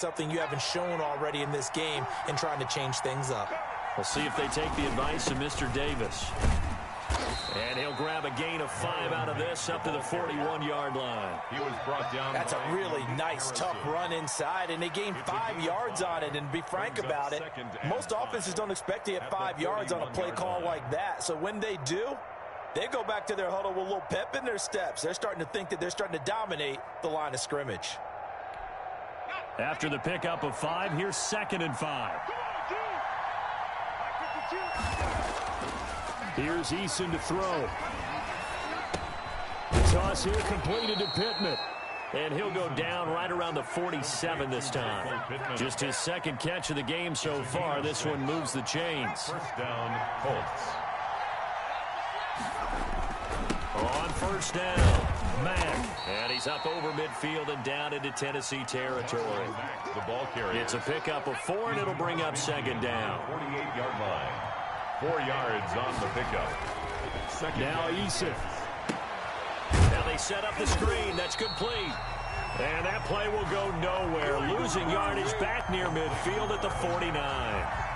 something you haven't shown already in this game and trying to change things up. We'll see if they take the advice of Mr. Davis. And he'll grab a gain of 5 out of this up to the 41-yard line. He was brought down. That's a really nice, tough run inside, and they gained 5 yards on it. And to be frank about it, most offenses don't expect to get 5 yards on a play call like that. So when they do, they go back to their huddle with a little pep in their steps. They're starting to think that they're starting to dominate the line of scrimmage. After the pickup of 5, here's 2nd and 5. Here's Eason to throw. Toss here completed to Pittman. And he'll go down right around the 47 this time. Just his 2nd catch of the game so far. This one moves the chains. First down, Colts. On first down, Mack. And he's up over midfield and down into Tennessee territory. The ball carrier. It's a pickup of 4, and it'll bring up 2nd down. 48-yard line. 4 yards on the pickup. Now Eason. Now they set up the screen. That's complete. And that play will go nowhere. Losing yardage back near midfield at the 49.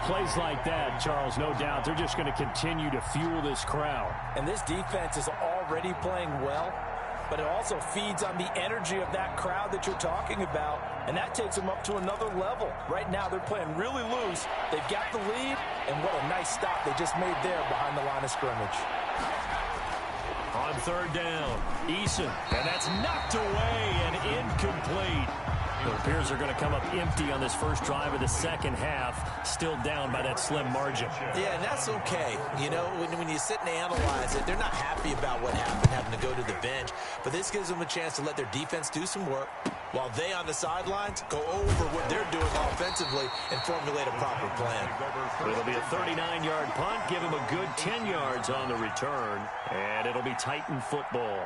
Plays like that, Charles, no doubt, they're just going to continue to fuel this crowd. And this defense is already playing well, but it also feeds on the energy of that crowd that you're talking about, and that takes them up to another level. Right now, they're playing really loose. They've got the lead, and what a nice stop they just made there behind the line of scrimmage. On 3rd down, Eason, and that's knocked away and incomplete. It appears they're going to come up empty on this first drive of the 2nd half, still down by that slim margin. Yeah, and that's okay. You know, when you sit and analyze it, they're not happy about what happened, having to go to the bench. But this gives them a chance to let their defense do some work while they on the sidelines go over what they're doing offensively and formulate a proper plan. It'll be a 39-yard punt, give him a good 10 yards on the return, and it'll be Titan football.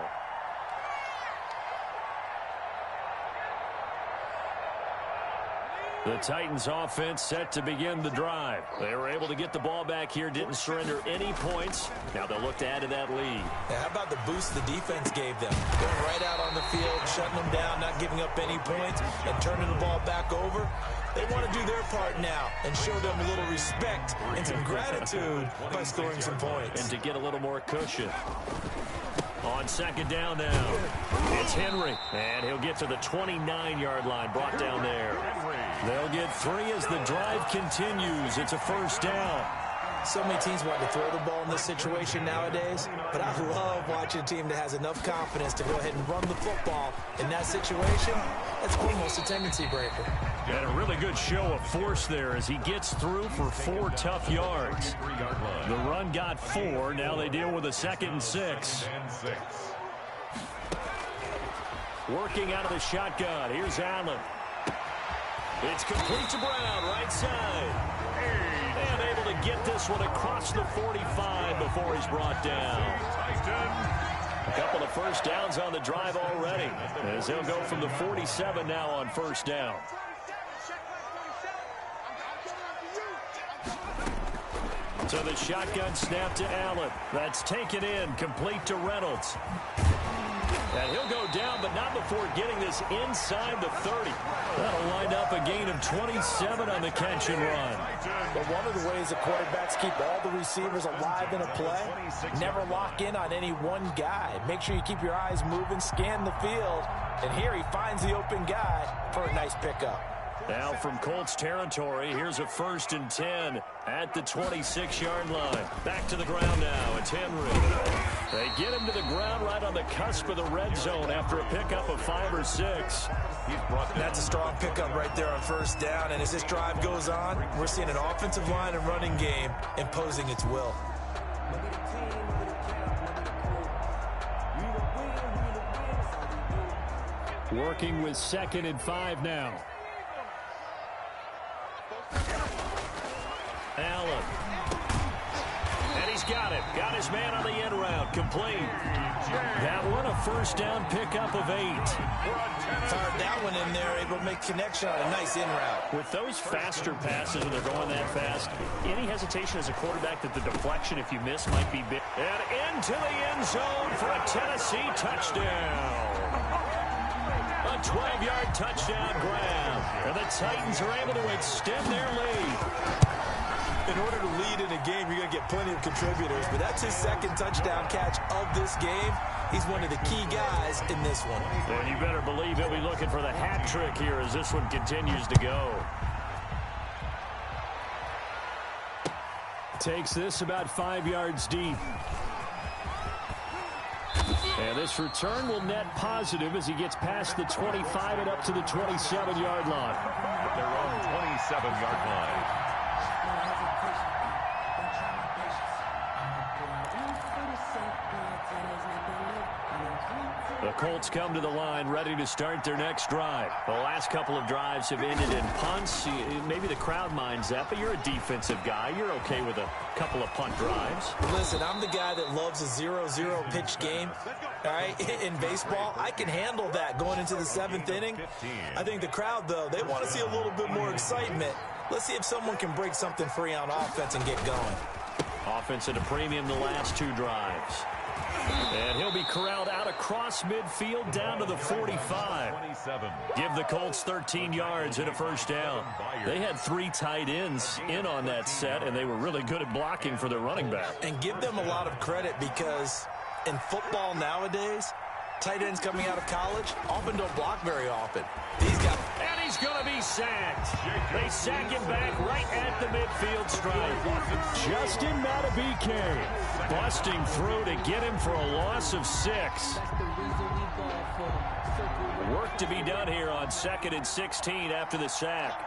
The Titans offense set to begin the drive. They were able to get the ball back here, didn't surrender any points. Now they'll look to add to that lead. Yeah, how about the boost the defense gave them? Going right out on the field, shutting them down, not giving up any points, and turning the ball back over. They want to do their part now and show them a little respect and some gratitude by scoring some points. And to get a little more cushion. On 2nd down now, it's Henry, and he'll get to the 29-yard line, brought down there. They'll get 3 as the drive continues. It's a first down. So many teams want to throw the ball in this situation nowadays, but I love watching a team that has enough confidence to go ahead and run the football. In that situation, that's almost a tendency breaker. And a really good show of force there as he gets through for 4 tough yards. The run got 4. Now they deal with a 2nd and 6. Working out of the shotgun. Here's Allen. It's complete to Brown, right side. And able to get this one across the 45 before he's brought down. A couple of first downs on the drive already, as they'll go from the 47 now on first down. So the shotgun snap to Allen. That's taken in, complete to Reynolds. And he'll go down, but not before getting this inside the 30. That'll wind up a gain of 27 on the catch and run. But one of the ways the quarterbacks keep all the receivers alive in a play, never lock in on any one guy. Make sure you keep your eyes moving, scan the field. And here he finds the open guy for a nice pickup. Now from Colts territory, here's a 1st and 10 at the 26-yard line. Back to the ground now. It's Henry. They get him to the ground right on the cusp of the red zone after a pickup of 5 or 6. That's a strong pickup right there on first down. And as this drive goes on, we're seeing an offensive line and running game imposing its will. Working with 2nd and 5 now. Allen. And he's got it. Got his man on the end route. Complete. That one a first down pickup of 8. Fired that one in there, able to make connection on a nice in route. With those faster passes when they're going that fast, any hesitation as a quarterback that the deflection, if you miss, might be big. And into the end zone for a Tennessee touchdown. A 12-yard touchdown grab. And the Titans are able to extend their lead. In order to lead in a game, you're going to get plenty of contributors, but that's his second touchdown catch of this game. He's one of the key guys in this one. And you better believe he'll be looking for the hat trick here as this one continues to go. Takes this about 5 yards deep. And this return will net positive as he gets past the 25 and up to the 27-yard line. At their own 27-yard line. The Colts come to the line ready to start their next drive. The last couple of drives have ended in punts. Maybe the crowd minds that, but you're a defensive guy. You're okay with a couple of punt drives. Listen, I'm the guy that loves a 0-0 pitch game. All right, in baseball, I can handle that going into the 7th inning. I think the crowd, though, they want to see a little bit more excitement. Let's see if someone can break something free on offense and get going. Offense at a premium the last 2 drives. And he'll be corralled out across midfield down to the 45. Give the Colts 13 yards and a first down. They had 3 tight ends in on that set, and they were really good at blocking for their running back. And give them a lot of credit because in football nowadays, tight ends coming out of college often don't block very often. These guys. And he's going to be sacked. They sack him back right at the midfield stripe. Justin Matabike busting through to get him for a loss of 6. Work to be done here on 2nd and 16 after the sack.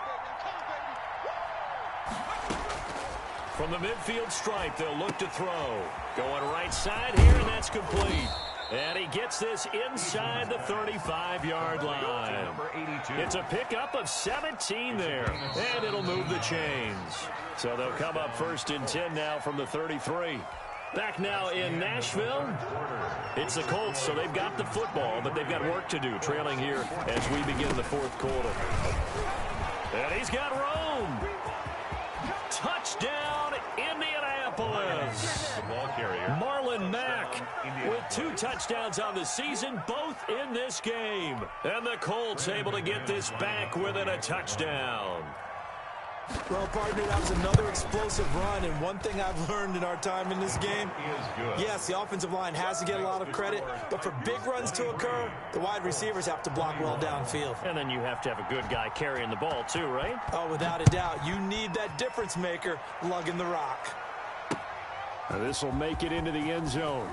From the midfield stripe, they'll look to throw. Going right side here, and that's complete. And he gets this inside the 35-yard line. It's a pickup of 17 there, and it'll move the chains. So they'll come up 1st and 10 now from the 33. Back now in Nashville, it's the Colts, so they've got the football, but they've got work to do, trailing here as we begin the 4th quarter. And he's got Rome. Touchdown, Indianapolis. The ball carrier. Marlon Mack with 2 touchdowns on the season, both in this game. And the Colts able to get this back within a touchdown. Well, partner, that was another explosive run, and one thing I've learned in our time in this game, yes, the offensive line has to get a lot of credit, but for big runs to occur, the wide receivers have to block well downfield. And then you have to have a good guy carrying the ball too, right? Oh, without a doubt. You need that difference maker lugging the rock. Now this will make it into the end zone.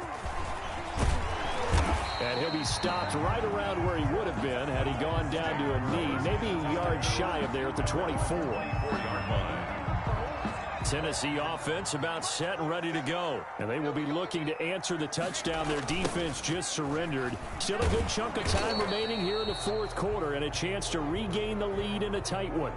And he'll be stopped right around where he would have been had he gone down to a knee, maybe a yard shy of there at the 24. 4-yard line. Tennessee offense about set and ready to go. And they will be looking to answer the touchdown their defense just surrendered. Still a good chunk of time remaining here in the 4th quarter and a chance to regain the lead in a tight one.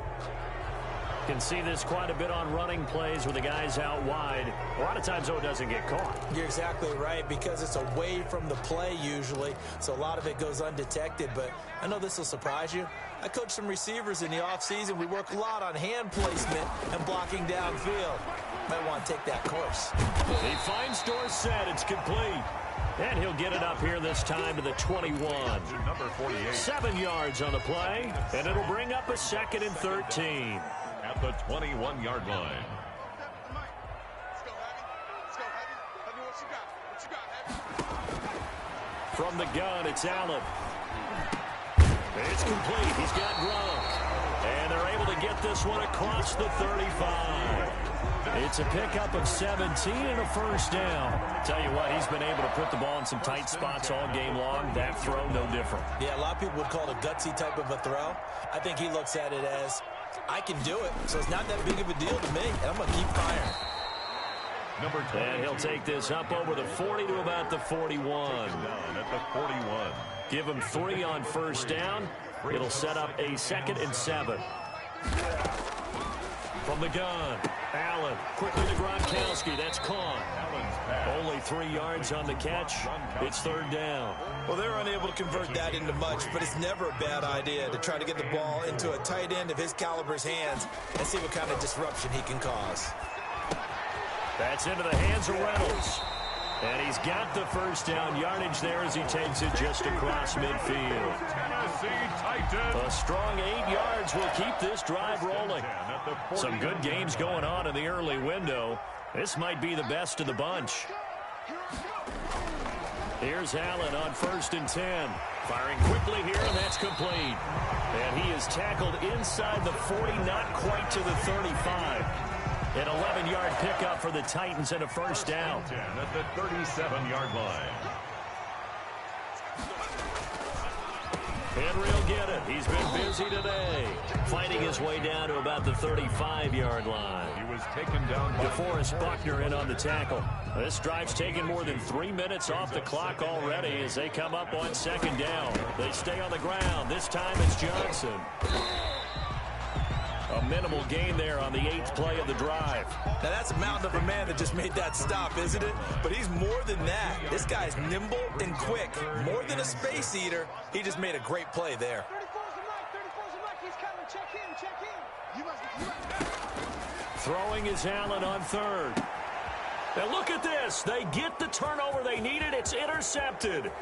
Can see this quite a bit on running plays with the guys out wide. A lot of times, though, it doesn't get caught. You're exactly right, because it's away from the play usually, so a lot of it goes undetected. But I know this will surprise you. I coach some receivers in the offseason. We work a lot on hand placement and blocking downfield. Might want to take that course. He finds Dorsett. It's complete. And he'll get it up here this time to the 21. Number 48. 7 yards on the play, and it'll bring up a 2nd and 13. At the 21-yard line. From the gun, it's Allen. It's complete. He's got Gronk. And they're able to get this one across the 35. It's a pickup of 17 and a first down. Tell you what, he's been able to put the ball in some tight spots all game long. That throw, no different. Yeah, a lot of people would call it a gutsy type of a throw. I think he looks at it as, I can do it, so it's not that big of a deal to me, and I'm going to keep firing. Number 20. And he'll take this up over the 40 to about the 41. At the 41. Give him 3 on first down. It'll set up a 2nd and 7. From the gun, Allen quickly to Gronkowski. That's caught. Only 3 yards on the catch. It's 3rd down. Well, they're unable to convert that into much, but it's never a bad idea to try to get the ball into a tight end of his caliber's hands and see what kind of disruption he can cause. That's into the hands of Reynolds. And he's got the first down yardage there as he takes it just across midfield. A strong 8 yards will keep this drive rolling. Some good games going on in the early window. This might be the best of the bunch. Here's Allen on 1st and 10. Firing quickly here, and that's complete. And he is tackled inside the 40, not quite to the 35. An 11-yard pickup for the Titans and a first down. At the 37-yard line. Henry will get it. He's been busy today. Fighting his way down to about the 35-yard line. He was taken down by DeForest Buckner in on the tackle. This drive's taken more than 3 minutes off the clock already as they come up on 2nd down. They stay on the ground. This time it's Johnson. A minimal gain there on the 8th play of the drive. Now that's a mountain of a man that just made that stop, isn't it? But he's more than that. This guy's nimble and quick. More than a space eater. He just made a great play there. 34's the mic. 34's the mic. He's coming. Check in. Throwing is Allen on 3rd. And look at this. They get the turnover they needed. It's intercepted.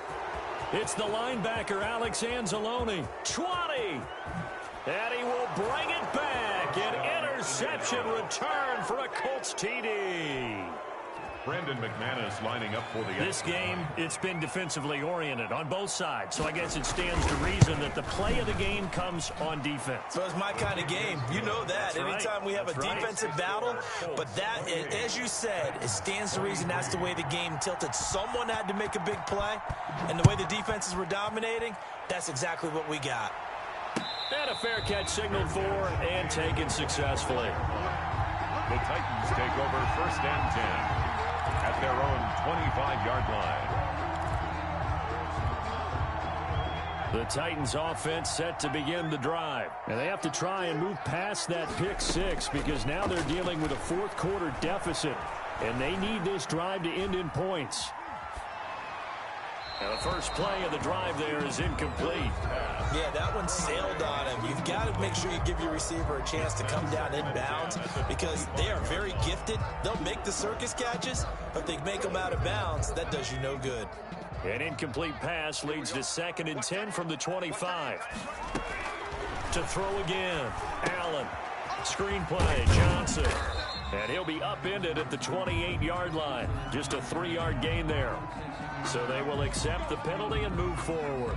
It's the linebacker, Alex Anzalone. 20. And he will bring it back. An interception return for a Colts TD. Brandon McManus lining up for the... This game, it's been defensively oriented on both sides. So I guess it stands to reason that the play of the game comes on defense. So it's my kind of game. You know that. That's Anytime right. we have That's a right. defensive battle. But that, as you said, it stands to reason that's the way the game tilted. Someone had to make a big play. And the way the defenses were dominating, that's exactly what we got. And a fair catch signaled for and taken successfully. The Titans take over 1st and 10 at their own 25-yard line. The Titans offense set to begin the drive. And they have to try and move past that pick 6 because now they're dealing with a 4th quarter deficit. And they need this drive to end in points. And the first play of the drive there is incomplete. Yeah, that one sailed on him. You've got to make sure you give your receiver a chance to come down inbounds because they are very gifted. They'll make the circus catches, but they make them out of bounds. That does you no good. An incomplete pass leads to 2nd and 10 from the 25. To throw again. Allen. Screen play. Johnson. And he'll be upended at the 28-yard line. Just a 3-yard gain there. So they will accept the penalty and move forward.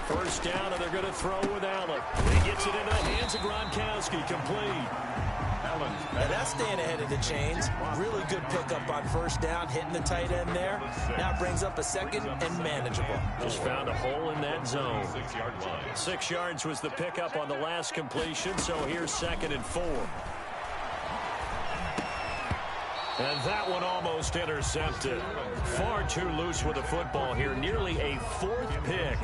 First down, and they're going to throw with Allen. He gets it into the hands of Gronkowski, complete. Now that's staying ahead of the chains. Really good pickup on 1st down, hitting the tight end there. Now brings up a 2nd and manageable. Just found a hole in that zone. 6-yard line. 6 yards was the pickup on the last completion, so here's 2nd and 4. And that one almost intercepted. Far too loose with the football here. Nearly a 4th pick.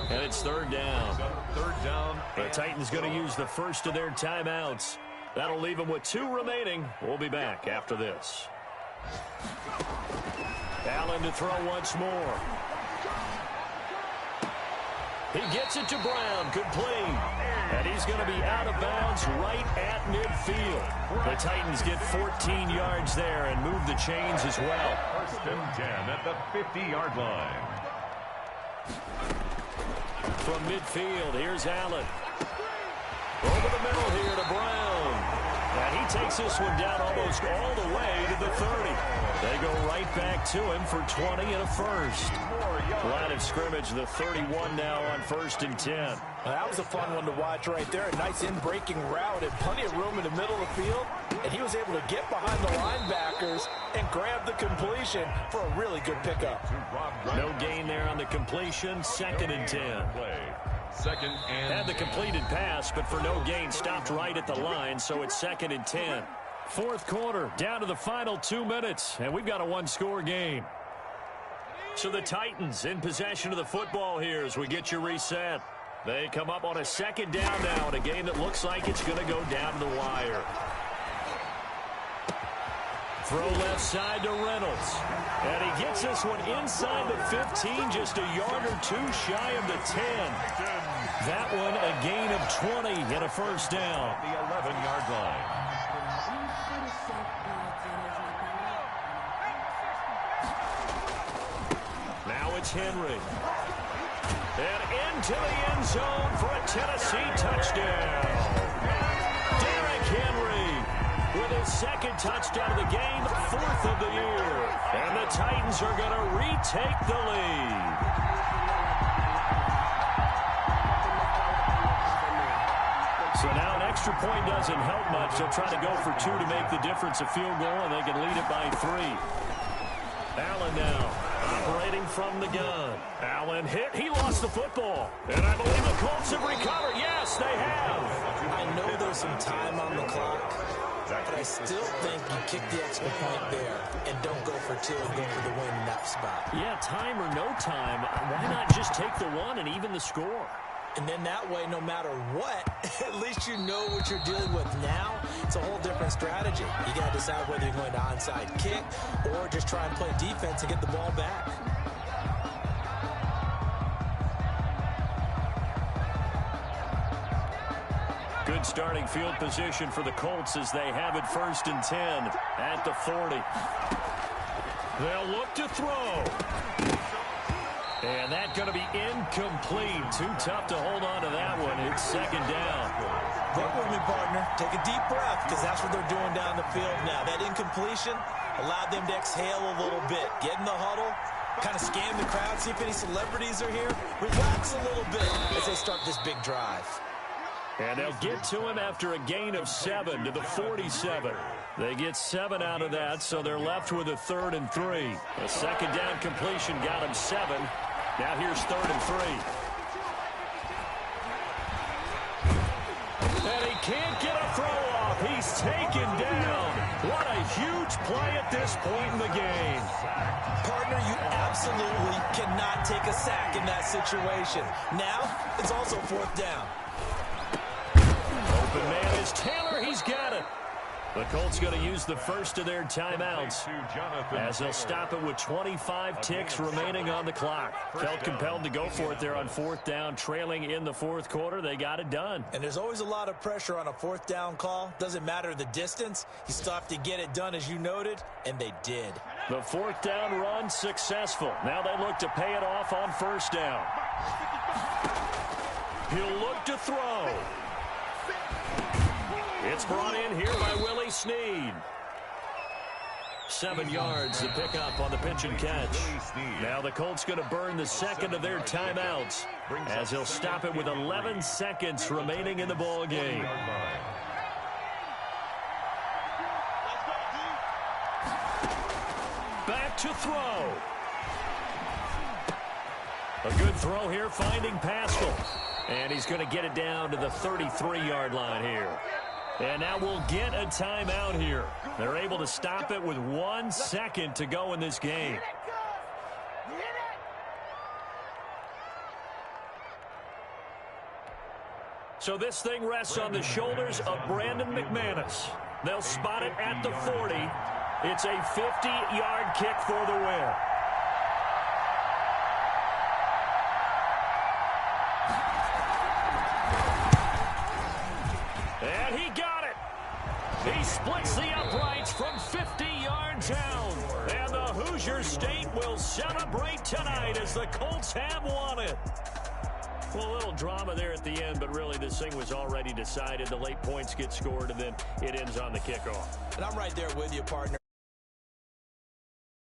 And it's 3rd down. 3rd down. The Titans going to use the first of their timeouts. That'll leave them with 2 remaining. We'll be back after this. Allen to throw once more. He gets it to Brown, complete. And he's going to be out of bounds right at midfield. The Titans get 14 yards there and move the chains as well. 1st and 10 at the 50-yard line. From midfield, here's Allen. Over the middle here to Brown. And he takes this one down almost all the way to the 30. They go right back to him for 20 and a first. Line of scrimmage, the 31 now on 1st and 10. Well, that was a fun one to watch right there. A nice in-breaking route and plenty of room in the middle of the field. And he was able to get behind the linebackers and grab the completion for a really good pickup. No gain there on the completion. 2nd and 10. 2nd and Had the completed pass, but for no gain, stopped right at the line, so it's 2nd and 10. 4th quarter, down to the final 2 minutes, and we've got a 1-score game. So the Titans in possession of the football here as we get you reset. They come up on a 2nd down now in a game that looks like it's going to go down to the wire. Throw left side to Reynolds. And he gets this one inside the 15, just a yard or 2 shy of the 10. That one a gain of 20 and a first down. the 11-yard line. now it's Henry. And into the end zone for a Tennessee touchdown. Derrick Henry with his second touchdown of the game, 4th of the year. And the Titans are going to retake the lead. So now an extra point doesn't help much. They'll try to go for 2 to make the difference a field goal, and they can lead it by 3. Allen now operating from the gun. Allen hit. He lost the football. And I believe the Colts have recovered. Yes, they have. I know there's some time on the clock, but I still think you kick the extra point there and don't go for 2 and go for the win in that spot. Yeah, time or no time, why not just take the 1 and even the score? And then that way, no matter what, at least you know what you're dealing with now. It's a whole different strategy. You got to decide whether you're going to onside kick or just try and play defense and get the ball back. Good starting field position for the Colts as they have it 1st and 10 at the 40. They'll look to throw. And that's going to be incomplete. Too tough to hold on to that one. It's 2nd down. Work with me, partner. Take a deep breath, because that's what they're doing down the field now. That incompletion allowed them to exhale a little bit. Get in the huddle, kind of scan the crowd, see if any celebrities are here. Relax a little bit as they start this big drive. And they'll get to him after a gain of 7 to the 47. They get 7 out of that, so they're left with a 3rd and 3. A 2nd down completion got him 7. Now here's 3rd and 3. And he can't get a throw off. He's taken down. What a huge play at this point in the game. Partner, you absolutely cannot take a sack in that situation. Now, it's also 4th down. Open man is Taylor. He's got it. The Colts going to use the first of their timeouts as they'll stop it with 25 ticks remaining on the clock. Felt compelled to go for it there on 4th down, trailing in the 4th quarter. They got it done. And there's always a lot of pressure on a 4th down call. Doesn't matter the distance. You still have to get it done, as you noted, and they did. The 4th down run successful. Now they look to pay it off on 1st down. He'll look to throw. It's brought in here by Willie Snead. 7 yards to pick up on the pitch and catch. Now the Colts going to burn the 2nd of their timeouts as he'll stop it with 11 seconds remaining in the ball game. Back to throw. A good throw here, finding Pascal. And he's going to get it down to the 33-yard line here. And now we'll get a timeout here. They're able to stop it with 1 second to go in this game. So this thing rests on the shoulders of Brandon McManus. They'll spot it at the 40. It's a 50-yard kick for the win. And he got it. He splits the uprights from 50 yards out. And the Hoosier State will celebrate tonight as the Colts have won it. Well, a little drama there at the end, but really this thing was already decided. The late points get scored, and then it ends on the kickoff. And I'm right there with you, partner.